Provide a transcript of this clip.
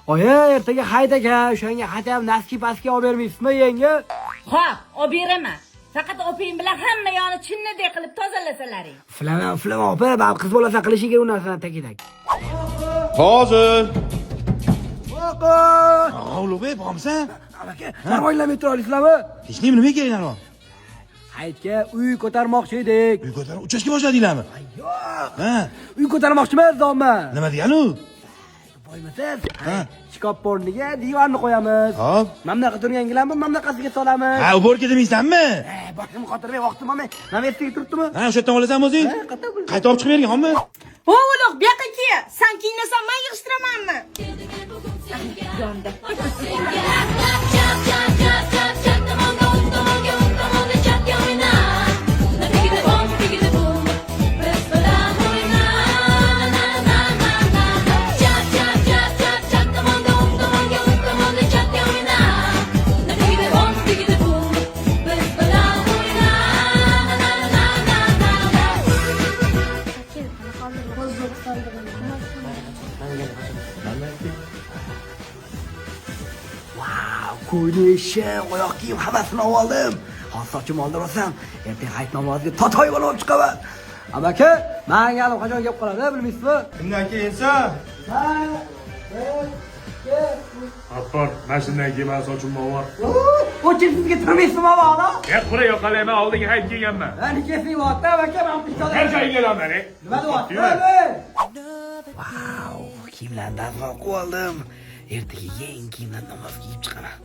Oya, ertaga hayt aka, o'shanga xat ham naski-paski olib bermaysizmi, yenge? Xo'p, olib beraman. Faqat oping bilan hamma yoni chinnidek qilib tozalasalaring. Filama, opa, bab qiz bo'lasa qilishi kerak u narsani tak-tak. Hozir. Opa! Ulug'bek, bormisan? Aka, nima o'ylamay turasizlarmi? Hech nima keraklar? Haytga uy ko'tarmoqchi edik. Uy ko'tarib uchashga boshladinglarmi? Yo'q. Ha? Uy ko'tarmoqchimiz, zomma. Nima degani u? Qo'ymasiz? Ha? Shkop o'rniga divanni qo'yamiz. Hop. Mana bunaqa turgan gilamni mana bunaqasiga solamiz. Ha, u borga demaysanmi? Boshim xotirmay vaqtim olmay. Mana ertaga turibdimi? Ha, o'sha yerdan olasanmi o'zing? Ha, qayta bo'l. Qayta olib chiqib berganmi? Ho, uloq, bu yoqqa kel. Sen kiyinasan, men yig'ishtiramanmi? Yonda. Wow, ko'ynishim, oyoq kiyim hammasini oldim. Hozir sochim oldirasam, ertaga hayit namoziga totoy bo'lib chiqaman. Amaki, menga qachon kelib qoladi, bilmaysizmi? Kimdan keyinsa? Ha. Appar, mashindan keyin sochim bor. O'chib sizga turmaysizmi bola? Gap qura yoqalayman, oldinga hayt kelganman. Ha, nikesing vaqtda aka, men pichoq. Her joyga kelaman, Nima deyapsiz? Wow, kiyimlardan oldim. Ertaga yangi kiyimlar namoz kiyib chiqaman.